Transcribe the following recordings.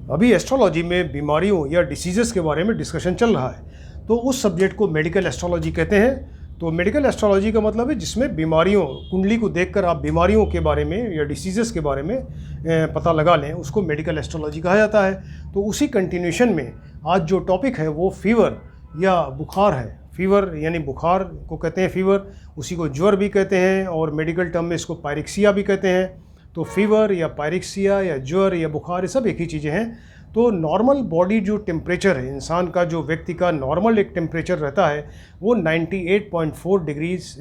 अभी एस्ट्रोलॉजी में बीमारियों या डिसीजेस के बारे में डिस्कशन चल रहा है, तो उस सब्जेक्ट को मेडिकल एस्ट्रोलॉजी कहते हैं। तो मेडिकल एस्ट्रोलॉजी का मतलब है जिसमें बीमारियों, कुंडली को देखकर आप बीमारियों के बारे में या डिसीजेस के बारे में पता लगा लें, उसको मेडिकल एस्ट्रोलॉजी कहा जाता है। तो उसी कंटिन्यूशन में आज जो टॉपिक है वो फीवर या बुखार है। फीवर यानी बुखार को कहते हैं फीवर, उसी को ज्वर भी कहते हैं और मेडिकल टर्म में इसको पायरिक्सिया भी कहते हैं। तो फीवर या पायरिक्सिया या ज्वर या बुखार ये सब एक ही चीज़ें हैं। तो नॉर्मल बॉडी जो टेम्परेचर है इंसान का, जो व्यक्ति का नॉर्मल एक टेम्परेचर रहता है वो 98.4 डिग्रीज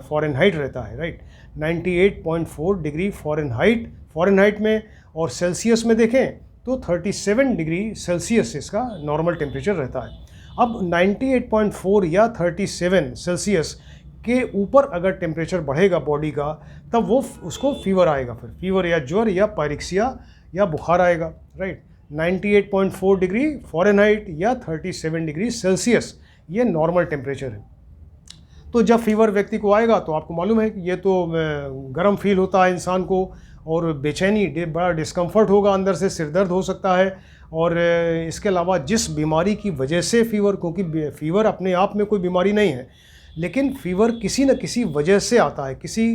फ़ारेनहाइट रहता है, राइट। 98.4 डिग्री फ़ारेनहाइट में, और सेल्सियस में देखें तो 37 डिग्री सेल्सियस इसका नॉर्मल टेम्परेचर रहता है। अब 98.4 या 37 सेल्सियस के ऊपर अगर टेम्परेचर बढ़ेगा बॉडी का, तब वो उसको फीवर आएगा, फिर फीवर या ज्वर या पायरिक्सिया या बुखार आएगा, राइट। 98.4 डिग्री फ़ारेनहाइट या 37 डिग्री सेल्सियस ये नॉर्मल टेम्परेचर है। तो जब फीवर व्यक्ति को आएगा तो आपको मालूम है कि ये तो गर्म फील होता है इंसान को, और बेचैनी, बड़ा डिस्कम्फर्ट होगा, अंदर से सिर दर्द हो सकता है। और इसके अलावा जिस बीमारी की वजह से फीवर, क्योंकि फीवर अपने आप में कोई बीमारी नहीं है, लेकिन फीवर किसी न किसी वजह से आता है, किसी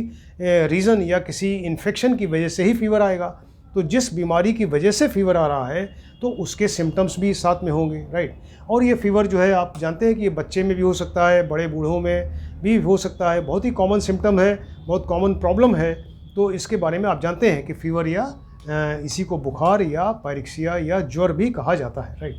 रीज़न या किसी इन्फेक्शन की वजह से ही फीवर आएगा। तो जिस बीमारी की वजह से फीवर आ रहा है तो उसके सिम्टम्स भी साथ में होंगे, राइट। और ये फीवर जो है आप जानते हैं कि ये बच्चे में भी हो सकता है, बड़े बूढ़ों में भी हो सकता है, बहुत ही कॉमन सिम्टम है, बहुत कॉमन प्रॉब्लम है। तो इसके बारे में आप जानते हैं कि फीवर या इसी को बुखार या पायरिक्सिया या ज्वर भी कहा जाता है, राइट।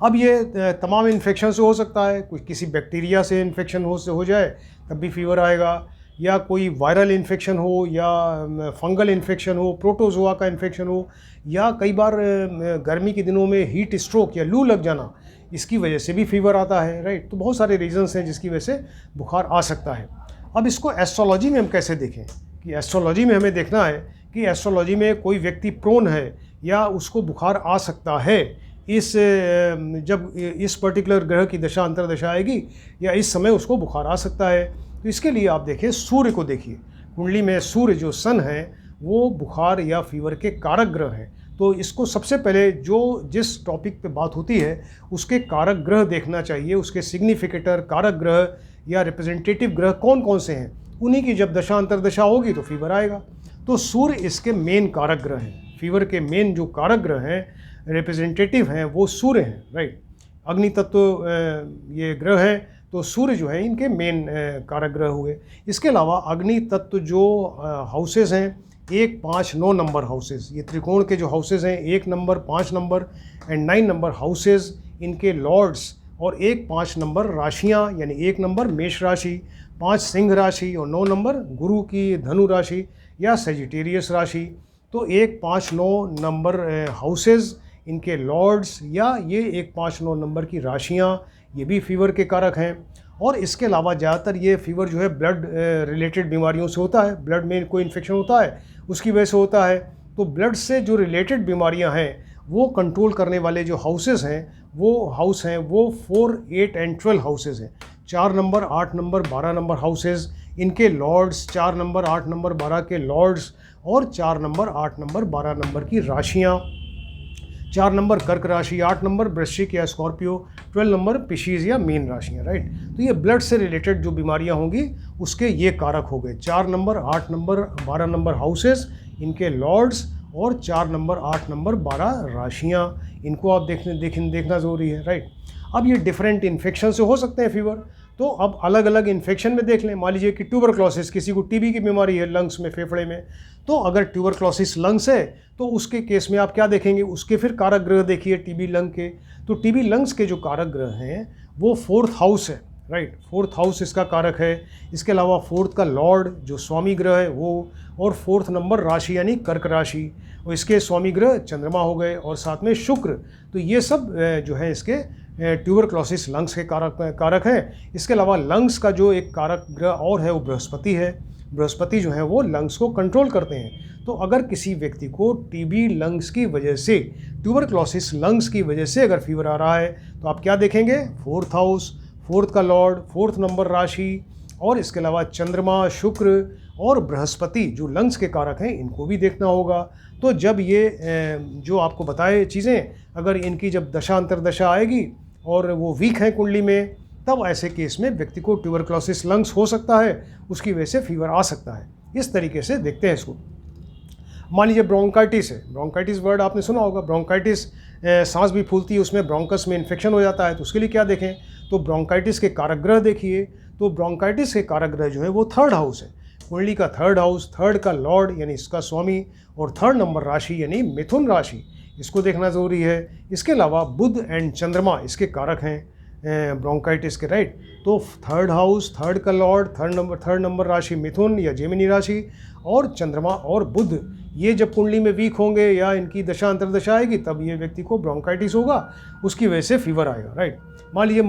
अब ये तमाम इन्फेक्शन से हो सकता है, कुछ किसी बैक्टीरिया से इन्फेक्शन हो जाए तब भी फीवर आएगा, या कोई वायरल इन्फेक्शन हो, या फंगल इन्फेक्शन हो, प्रोटोजोआ का इन्फेक्शन हो, या कई बार गर्मी के दिनों में हीट स्ट्रोक या लू लग जाना, इसकी वजह से भी फीवर आता है, राइट। तो बहुत सारे रीजंस हैं जिसकी वजह से बुखार आ सकता है। अब इसको एस्ट्रोलॉजी में हम कैसे देखें, कि एस्ट्रोलॉजी में हमें देखना है कि एस्ट्रोलॉजी में कोई व्यक्ति प्रोन है या उसको बुखार आ सकता है जब इस पर्टिकुलर ग्रह की दशा अंतरदशा आएगी या इस समय उसको बुखार आ सकता है। तो इसके लिए आप देखें, सूर्य को देखिए, कुंडली में सूर्य जो सन है वो बुखार या फीवर के कारक ग्रह हैं। तो इसको सबसे पहले जिस टॉपिक पे बात होती है उसके कारक ग्रह देखना चाहिए, उसके सिग्निफिकेटर कारक ग्रह या रिप्रेजेंटेटिव ग्रह कौन कौन से हैं, उन्हीं की जब दशा अंतरदशा होगी तो फीवर आएगा। तो सूर्य इसके मेन कारक ग्रह हैं, फीवर के मेन जो कारक ग्रह हैं, रिप्रेजेंटेटिव हैं, वो सूर्य हैं, राइट। अग्नि तत्व ये ग्रह हैं, तो सूर्य जो है इनके मेन कारक ग्रह हुए। इसके अलावा अग्नि तत्व जो हाउसेस हैं, 1, 5, 9 नंबर हाउसेस, ये त्रिकोण के जो हाउसेस हैं, 1 number, 5 number and 9 number houses, इनके लॉर्ड्स, और 1, 5 नंबर राशियाँ, यानी 1 नंबर मेष राशि, 5 सिंह राशि, और 9 नंबर गुरु की धनु राशि या सेजिटेरियस राशि। तो 1, 5, 9 नंबर हाउसेस, इनके लॉर्ड्स या ये 1, 5, 9 नंबर की राशियाँ, ये भी फीवर के कारक हैं। और इसके अलावा ज़्यादातर ये फीवर जो है ब्लड रिलेटेड बीमारियों से होता है, ब्लड में कोई इन्फेक्शन होता है उसकी वजह से होता है। तो ब्लड से जो रिलेटेड बीमारियां हैं वो कंट्रोल करने वाले जो हाउसेस हैं वो 4, 8 एंड 12 हाउसेस हैं। 4 नंबर, 8 नंबर, 12 नंबर हाउसेस, इनके लॉर्ड्स, 4 नंबर, 8 नंबर, 12 के लॉर्ड्स, और 4 नंबर, 8 नंबर, 12 नंबर की राशियाँ। 4 नंबर कर्क राशि, 8 नंबर वृश्चिक या स्कॉर्पियो, 12 नंबर पिशीज या मीन राशियाँ, राइट। तो ये ब्लड से रिलेटेड जो बीमारियाँ होंगी उसके ये कारक हो गए, 4 नंबर, 8 नंबर, 12 नंबर हाउसेस, इनके लॉर्ड्स, और 4 नंबर, 8 नंबर, 12 राशियाँ, इनको आप देखना ज़रूरी है, राइट। अब ये डिफरेंट इन्फेक्शन से हो सकते हैं फीवर, तो अब अलग अलग इन्फेक्शन में देख लें। मान लीजिए कि ट्यूबरक्लोसिस, किसी को टीबी की बीमारी है लंग्स में, फेफड़े में, तो अगर ट्यूबरक्लोसिस लंग्स है तो उसके केस में आप क्या देखेंगे, उसके फिर कारक ग्रह देखिए टीबी लंग के। तो टीबी लंग्स के जो कारक ग्रह हैं वो 4th हाउस है, राइट। 4th हाउस इसका कारक है। इसके अलावा 4th का लॉर्ड जो स्वामी ग्रह है वो, और 4th नंबर राशि यानी कर्क राशि, और इसके स्वामी ग्रह चंद्रमा हो गए, और साथ में शुक्र। तो ये सब जो है इसके ट्यूबरक्लोसिस लंग्स के कारक हैं। इसके अलावा लंग्स का जो एक कारक ग्रह और है वो बृहस्पति है। बृहस्पति जो है वो लंग्स को कंट्रोल करते हैं। तो अगर किसी व्यक्ति को टीबी लंग्स की वजह से, ट्यूबरक्लोसिस लंग्स की वजह से अगर फीवर आ रहा है तो आप क्या देखेंगे, 4th हाउस, 4th का लॉर्ड, 4th नंबर राशि, और इसके अलावा चंद्रमा, शुक्र और बृहस्पति जो लंग्स के कारक हैं इनको भी देखना होगा। तो जब ये जो आपको बताए चीज़ें अगर इनकी जब दशा अंतर्दशा आएगी और वो वीक है कुंडली में, तब ऐसे केस में व्यक्ति को ट्यूबरक्लोसिस लंग्स हो सकता है, उसकी वजह से फीवर आ सकता है। इस तरीके से देखते हैं इसको। मान लीजिए ब्रोंकाइटिस है, ब्रोंकाइटिस वर्ड आपने सुना होगा। ब्रोंकाइटिस सांस भी फूलती है, उसमें ब्रोंकस में इन्फेक्शन हो जाता है, तो उसके लिए क्या देखें, तो ब्रोंकाइटिस के कारक ग्रह देखिए। तो ब्रोंकाइटिस के कारक ग्रह जो है वो 3rd हाउस है, कुंडली का 3rd हाउस, 3rd का लॉर्ड यानी इसका स्वामी, और 3rd नंबर राशि यानी मिथुन राशि, इसको देखना ज़रूरी है। इसके अलावा बुध एंड चंद्रमा इसके कारक हैं ब्रोंकाइटिस के, राइट। तो 3rd हाउस, 3rd का लॉर्ड, 3rd नंबर राशि मिथुन या जेमिनी राशि, और चंद्रमा और बुध ये जब कुंडली में वीक होंगे या इनकी दशा अंतर्दशा आएगी, तब ये व्यक्ति को ब्रोंकाइटिस होगा, उसकी वजह से फीवर आएगा, राइट। मान लीजिए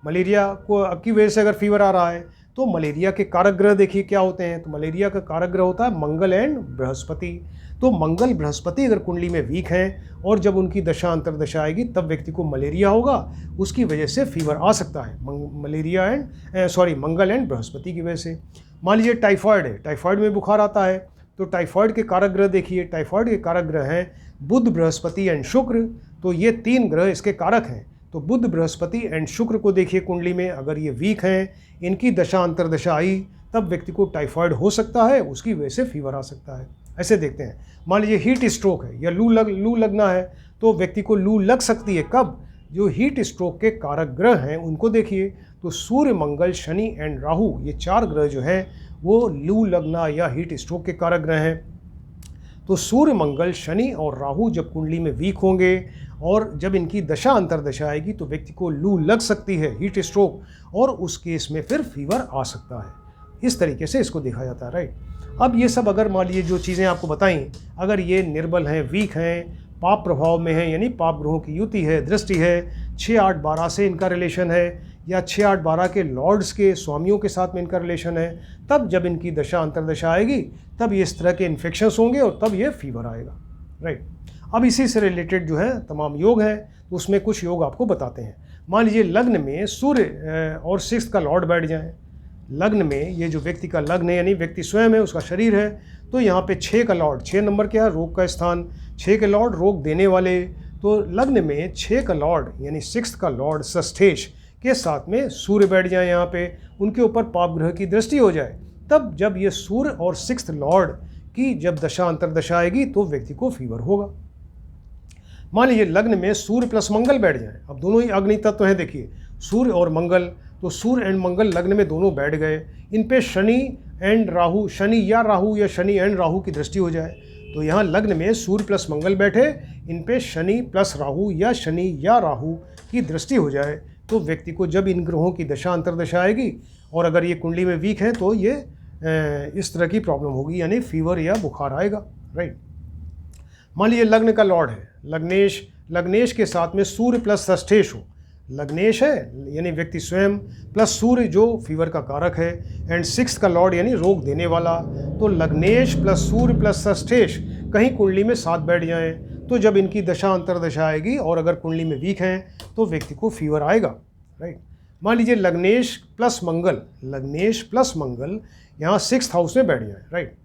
मलेरिया को की वजह से अगर फीवर आ रहा है, तो मलेरिया के कारक ग्रह देखिए क्या होते हैं। तो मलेरिया का कारक ग्रह होता है मंगल एंड बृहस्पति। तो मंगल बृहस्पति अगर कुंडली में वीक हैं और जब उनकी दशा अंतर्दशा आएगी, तब व्यक्ति को मलेरिया होगा, उसकी वजह से फीवर आ सकता है, मंगल एंड बृहस्पति की वजह से। मान लीजिए टाइफाइड है, टाइफाइड में बुखार आता है, तो टाइफाइड के कारक ग्रह देखिए। टाइफाइड के कारक ग्रह हैं बुध, बृहस्पति एंड शुक्र। तो ये 3 ग्रह इसके कारक हैं। तो बुध, बृहस्पति एंड शुक्र को देखिए कुंडली में अगर ये वीक हैं, इनकी दशा अंतर्दशा आई, तब व्यक्ति को टाइफाइड हो सकता है, उसकी वजह से फीवर आ सकता है। ऐसे देखते हैं। मान लीजिए हीट स्ट्रोक है या लू लगना है, तो व्यक्ति को लू लग सकती है। कब? जो हीट स्ट्रोक के कारक ग्रह हैं उनको देखिए। तो सूर्य, मंगल, शनि एंड राहु, ये 4 ग्रह जो हैं वो लू लगना या हीट स्ट्रोक के कारक ग्रह हैं। तो सूर्य, मंगल, शनि और राहु जब कुंडली में वीक होंगे और जब इनकी दशा अंतर्दशा आएगी, तो व्यक्ति को लू लग सकती है, हीट स्ट्रोक, और उस केस में फिर फीवर आ सकता है। इस तरीके से इसको देखा जाता है, राइट। अब ये सब अगर मान लीजिए जो चीज़ें आपको बताई, अगर ये निर्बल हैं, वीक हैं, पाप प्रभाव में हैं, यानी पाप ग्रहों की युति है, दृष्टि है, 6, 8, 12 से इनका रिलेशन है, या 6, 8, 12 के लॉर्ड्स के स्वामियों के साथ में इनका रिलेशन है, तब जब इनकी दशा अंतर्दशा आएगी, तब ये इस तरह के इन्फेक्शंस होंगे और तब ये फीवर आएगा, राइट। अब इसी से रिलेटेड जो है तमाम योग हैं, तो उसमें कुछ योग आपको बताते हैं। मान लीजिए लग्न में सूर्य और 6th का लॉर्ड बैठ जाए। लग्न में ये जो व्यक्ति का लग्न है, यानी व्यक्ति स्वयं है, उसका शरीर है, तो यहाँ पे 6 का लॉर्ड, 6 नंबर क्या है, रोग का स्थान, 6 के लॉर्ड रोग देने वाले। तो लग्न में 6 का लॉर्ड यानी 6th का लॉर्ड षष्ठेश के साथ में सूर्य बैठ जाए, यहाँ पे उनके ऊपर पाप ग्रह की दृष्टि हो जाए, तब जब ये सूर्य और 6th लॉर्ड की जब दशा अंतर्दशा आएगी, तो व्यक्ति को फीवर होगा। मान लीजिए लग्न में सूर्य प्लस मंगल बैठ जाए। अब दोनों ही अग्नि तत्व हैं, देखिए सूर्य और मंगल, तो सूर्य एंड मंगल लग्न में दोनों बैठ गए, इन पे शनि एंड राहु, शनि या एंड राहु की दृष्टि हो जाए। तो यहाँ लग्न में सूर्य प्लस मंगल बैठे, इन पे शनि प्लस राहु या शनि या राहु की दृष्टि हो जाए, तो व्यक्ति को जब इन ग्रहों की दशा अंतर्दशा आएगी और अगर ये कुंडली में वीक है, तो ये इस तरह की प्रॉब्लम होगी, यानी फीवर या बुखार आएगा, राइट। मान लीजिए लग्न का लॉर्ड है लग्नेश के साथ में सूर्य प्लस षष्ठेश हो। लग्नेश है यानी व्यक्ति स्वयं, प्लस सूर्य जो फीवर का कारक है, एंड 6th का लॉर्ड यानी रोग देने वाला। तो लग्नेश प्लस सूर्य प्लस षष्ठेश कहीं कुंडली में साथ बैठ जाएं, तो जब इनकी दशा अंतर्दशा आएगी और अगर कुंडली में वीक हैं, तो व्यक्ति को फीवर आएगा, राइट। मान लीजिए लग्नेश प्लस मंगल यहाँ 6th हाउस में बैठ जाए, राइट,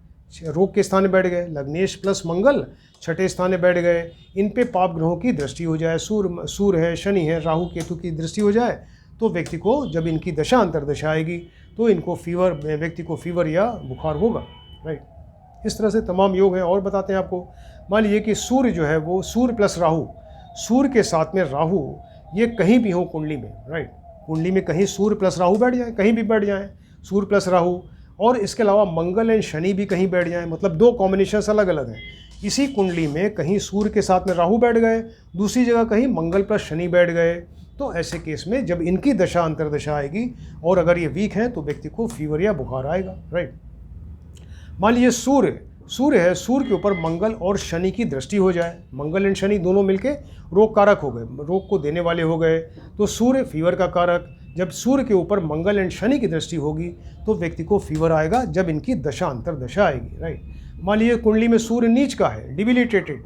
रोग के स्थान में बैठ गए। लग्नेश प्लस मंगल 6ठे स्थान में बैठ गए, इन पे पाप ग्रहों की दृष्टि हो जाए, सूर्य है, शनि है, राहु केतु की दृष्टि हो जाए, तो व्यक्ति को जब इनकी दशा अंतर्दशा आएगी, तो इनको व्यक्ति को फीवर या बुखार होगा, राइट। इस तरह से तमाम योग हैं और बताते हैं आपको। मान लीजिए कि सूर्य जो है वो सूर्य प्लस राहु, सूर्य के साथ में राहु, ये कहीं भी हो कुंडली में, राइट, कुंडली में कहीं सूर्य प्लस राहु बैठ जाए, कहीं भी बैठ जाए सूर्य प्लस राहु, और इसके अलावा मंगल एंड शनि भी कहीं बैठ जाए, मतलब 2 कॉम्बिनेशंस अलग अलग हैं। इसी कुंडली में कहीं सूर्य के साथ में राहु बैठ गए, दूसरी जगह कहीं मंगल प्लस शनि बैठ गए, तो ऐसे केस में जब इनकी दशा अंतर्दशा आएगी और अगर ये वीक हैं, तो व्यक्ति को फीवर या बुखार आएगा, राइट। मान लीजिए सूर्य है, सूर्य के ऊपर मंगल और शनि की दृष्टि हो जाए, मंगल एंड शनि दोनों मिलके रोग कारक हो गए, रोग को देने वाले हो गए, तो सूर्य फीवर का कारक, जब सूर्य के ऊपर मंगल एंड शनि की दृष्टि होगी, तो व्यक्ति को फीवर आएगा जब इनकी दशा अंतर्दशा आएगी, राइट। मान लीजिए कुंडली में सूर्य नीच का है, डिबिलिटेटेड,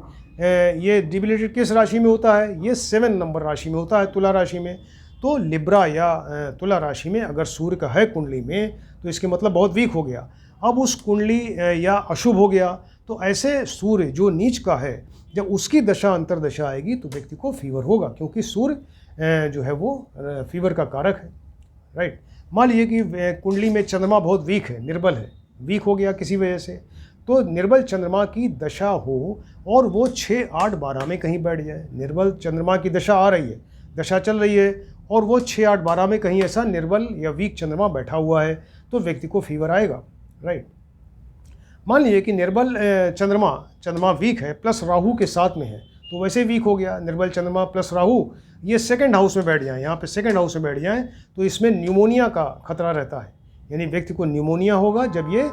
ये डिबिलिटेड किस राशि में होता है, ये 7 नंबर राशि में होता है, तुला राशि में। तो लिब्रा या तुला राशि में अगर सूर्य का है कुंडली में, तो इसके मतलब बहुत वीक हो गया। अब उस कुंडली या अशुभ हो गया, तो ऐसे सूर्य जो नीच का है, जब उसकी दशा अंतर्दशा आएगी तो व्यक्ति को फीवर होगा, क्योंकि सूर्य जो है वो फीवर का कारक है, राइट। मान लीजिए कि कुंडली में चंद्रमा बहुत वीक है, निर्बल है, वीक हो गया किसी वजह से, तो निर्बल चंद्रमा की दशा हो और वो 6, 8, 12 में कहीं बैठ जाए। निर्बल चंद्रमा की दशा आ रही है, दशा चल रही है, और वो 6, 8, 12 में कहीं ऐसा निर्बल या वीक चंद्रमा बैठा हुआ है, तो व्यक्ति को फीवर आएगा, राइट। मान लीजिए कि निर्बल चंद्रमा वीक है प्लस राहु के साथ में है, तो वैसे वीक हो गया। निर्बल चंद्रमा प्लस राहु ये सेकंड हाउस में बैठ जाए, यहाँ पे सेकंड हाउस में बैठ जाएं, तो इसमें न्यूमोनिया का खतरा रहता है, यानी व्यक्ति को न्यूमोनिया होगा जब ये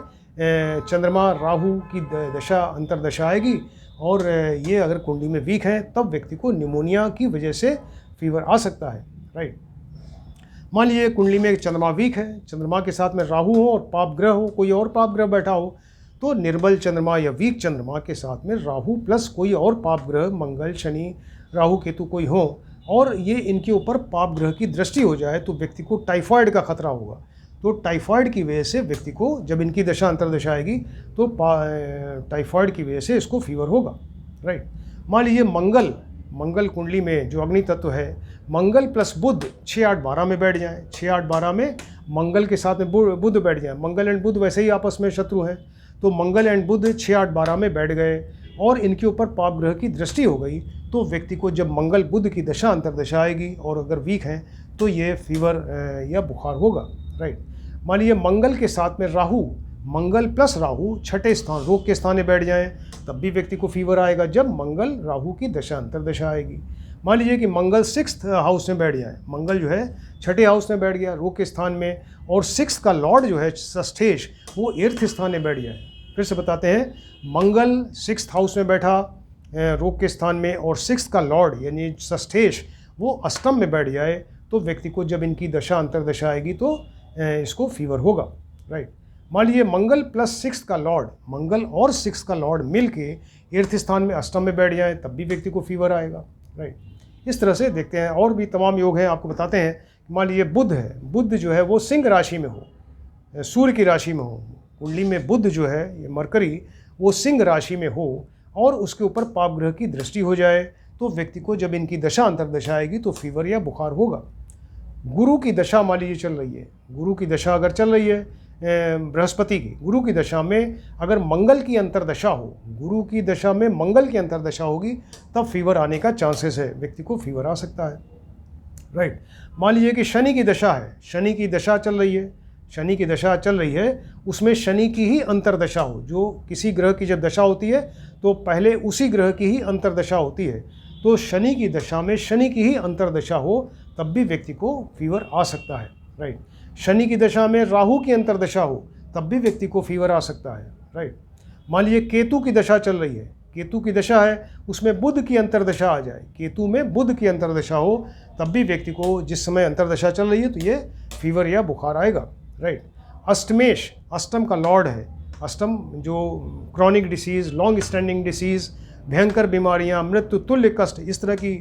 चंद्रमा राहु की दशा अंतर्दशा आएगी, और ये अगर कुंडली में वीक है तब व्यक्ति को न्यूमोनिया की वजह से फीवर आ सकता है, राइट। मान लीजिए कुंडली में चंद्रमा वीक है, चंद्रमा के साथ में राहु हो और पाप ग्रह हो, कोई और पाप ग्रह बैठा हो, तो निर्बल चंद्रमा या वीक चंद्रमा के साथ में राहु प्लस कोई और पाप ग्रह, मंगल, शनि, राहु, केतु कोई हो, और ये इनके ऊपर पाप ग्रह की दृष्टि हो जाए, तो व्यक्ति को टाइफाइड का खतरा होगा। तो टाइफाइड की वजह से व्यक्ति को, जब इनकी दशा अंतर्दशा आएगी, तो टाइफाइड की वजह से इसको फीवर होगा, राइट। मान लीजिए मंगल कुंडली में जो अग्नि तत्व है, मंगल प्लस बुध 6, 8, 12 में बैठ जाए, 6, 8, 12 में मंगल के साथ में बुध बैठ जाए। मंगल एंड बुध वैसे ही आपस में शत्रु हैं, तो मंगल एंड बुध 6, 8, 12 में बैठ गए और इनके ऊपर पाप ग्रह की दृष्टि हो गई, तो व्यक्ति को जब मंगल बुध की दशा अंतर्दशा आएगी और अगर वीक हैं तो ये फीवर या बुखार होगा, राइट। मान लीजिए मंगल के साथ में राहु, मंगल प्लस राहु 6ठे स्थान, रोग के स्थान में बैठ जाएं, तब भी व्यक्ति को फीवर आएगा जब मंगल राहु की दशा अंतर्दशा आएगी। मान लीजिए कि मंगल 6th हाउस में बैठ जाए, मंगल जो है 6ठे हाउस में बैठ गया रोग के स्थान में, और 6 का लॉर्ड जो है षष्ठेश वो 8th स्थान में बैठ जाए। फिर से बताते हैं, मंगल 6th हाउस में बैठा रोग के स्थान में, और 6 का लॉर्ड यानी षष्ठेश वो अष्टम में बैठ जाए, तो व्यक्ति को जब इनकी दशा अंतर्दशा आएगी तो इसको फीवर होगा, राइट। मान लीजिए मंगल प्लस 6 का लॉर्ड, मंगल और 6 का लॉर्ड मिल के 8th स्थान में अष्टम में बैठ जाए, तब भी व्यक्ति को फीवर आएगा, राइट। इस तरह से देखते हैं, और भी तमाम योग हैं, आपको बताते हैं। मान लीजिए बुध है, बुध जो है वो सिंह राशि में हो, सूर्य की राशि में हो, कुंडली में बुध जो है ये मरकरी वो सिंह राशि में हो, और उसके ऊपर पाप ग्रह की दृष्टि हो जाए, तो व्यक्ति को जब इनकी दशा अंतर्दशा आएगी तो फीवर या बुखार होगा। गुरु की दशा मान लीजिए चल रही है, गुरु की दशा अगर चल रही है बृहस्पति की, गुरु की दशा में अगर मंगल की अंतर्दशा हो, गुरु की दशा में मंगल की अंतर्दशा होगी, तब फीवर आने का चांसेस है, व्यक्ति को फीवर आ सकता है, राइट। मान लीजिए कि शनि की दशा है, शनि की दशा चल रही है, शनि की दशा चल रही है, उसमें शनि की ही अंतर्दशा हो, जो किसी ग्रह की जब दशा होती है तो पहले उसी ग्रह की ही अंतर्दशा होती है, तो शनि की दशा में शनि की ही अंतर्दशा हो, तब भी व्यक्ति को फीवर आ सकता है, राइट। शनि की दशा में राहु की अंतर्दशा हो, तब भी व्यक्ति को फीवर आ सकता है, राइट। मान लीजिए केतु की दशा चल रही है, केतु की दशा है, उसमें बुध की अंतर्दशा आ जाए, केतु में बुध की अंतर्दशा हो, तब भी व्यक्ति को जिस समय अंतर्दशा चल रही है तो ये फीवर या बुखार आएगा, राइट। अष्टमेश अष्टम का लॉर्ड है, अष्टम जो chronic disease, long standing disease, भयंकर बीमारियां, मृत्यु तुल्य कष्ट, इस तरह की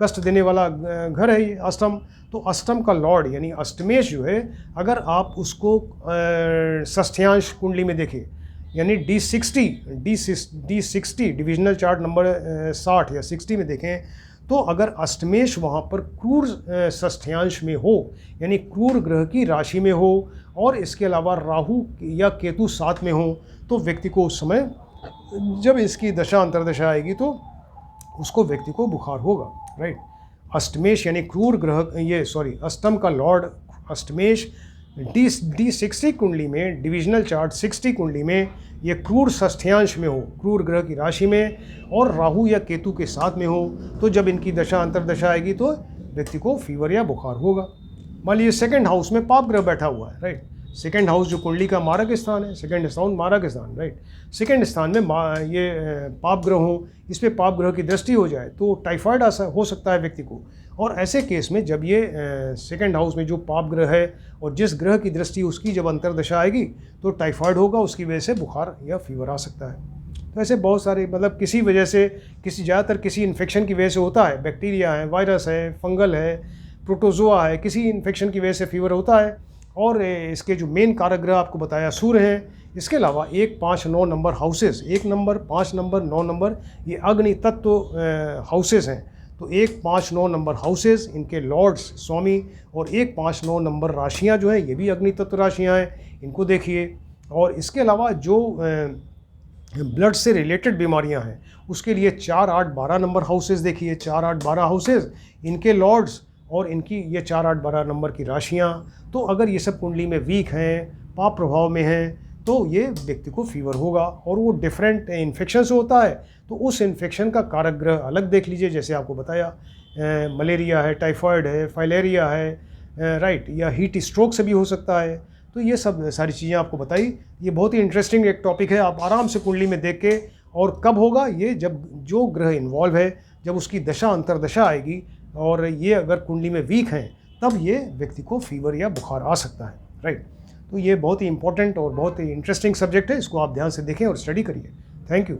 कष्ट देने वाला घर है ये अष्टम। तो अष्टम का लॉर्ड यानी अष्टमेश जो है, अगर आप उसको षष्ठ्यांश कुंडली में देखें, यानी D60 डिविजनल चार्ट नंबर 60 या 60 में देखें, तो अगर अष्टमेश वहाँ पर क्रूर षष्ठ्यांश में हो, यानी क्रूर ग्रह की राशि में हो, और इसके अलावा राहु या केतु साथ में हो, तो व्यक्ति को उस समय जब इसकी दशा अंतर्दशा आएगी तो उसको व्यक्ति को बुखार होगा, राइट। अष्टमेश यानी क्रूर ग्रह, अष्टम का लॉर्ड अष्टमेश D60 कुंडली में, डिविजनल चार्ट 60 कुंडली में ये क्रूर षष्ठ्यांश में हो, क्रूर ग्रह की राशि में, और राहु या केतु के साथ में हो, तो जब इनकी दशा अंतर्दशा आएगी तो व्यक्ति को फीवर या बुखार होगा। मान लीजिए सेकंड हाउस में पाप ग्रह बैठा हुआ है, राइट। सेकंड हाउस जो कुंडली का मारक स्थान है, सेकंड स्थान मारक स्थान, राइट। सेकंड स्थान में ये पाप ग्रह हो, इस पर पाप ग्रह की दृष्टि हो जाए तो टाइफाइड हो सकता है व्यक्ति को। और ऐसे केस में जब ये सेकंड हाउस में जो पाप ग्रह है और जिस ग्रह की दृष्टि उसकी जब अंतर्दशा आएगी तो टाइफाइड होगा, उसकी वजह से बुखार या फीवर आ सकता है। तो ऐसे बहुत सारे किसी वजह से, ज़्यादातर किसी इन्फेक्शन की वजह से होता है, बैक्टीरिया है, वायरस है, फंगल है, प्रोटोजोआ है, किसी इन्फेक्शन की वजह से फीवर होता है। और इसके जो मेन कारक ग्रह आपको बताया सूर्य हैं, इसके अलावा 1, 5, 9 number houses, 1 number, 5 number, 9 number, ये अग्नि तत्व हाउसेस हैं। तो 1, 5, 9 नंबर हाउसेस, इनके लॉर्ड्स स्वामी, और 1, 5, 9 नंबर राशियाँ जो हैं ये भी अग्नि तत्व राशियाँ हैं, इनको देखिए। और इसके अलावा जो ब्लड से रिलेटेड बीमारियां हैं उसके लिए 4, 8, 12 नंबर हाउसेस देखिए, 4, 8, 12 हाउसेस, इनके लॉर्ड्स और इनकी ये 4, 8, 12 नंबर की राशियां। तो अगर ये सब कुंडली में वीक हैं, पाप प्रभाव में हैं, तो ये व्यक्ति को फीवर होगा, और वो डिफरेंट इन्फेक्शन से होता है। तो उस इन्फेक्शन का कारक ग्रह अलग देख लीजिए, जैसे आपको बताया मलेरिया है, टाइफाइड है, फाइलेरिया है, राइट, या हीट स्ट्रोक से भी हो सकता है। तो ये सब सारी चीज़ें आपको बताई। ये बहुत ही इंटरेस्टिंग एक टॉपिक है, आप आराम से कुंडली में देख के, और कब होगा ये, जब जो ग्रह इन्वॉल्व है, जब उसकी दशा अंतरदशा आएगी, और ये अगर कुंडली में वीक हैं, तब ये व्यक्ति को फीवर या बुखार आ सकता है, राइट। तो ये बहुत ही इंपॉर्टेंट और बहुत ही इंटरेस्टिंग सब्जेक्ट है, इसको आप ध्यान से देखें और स्टडी करिए। Thank you.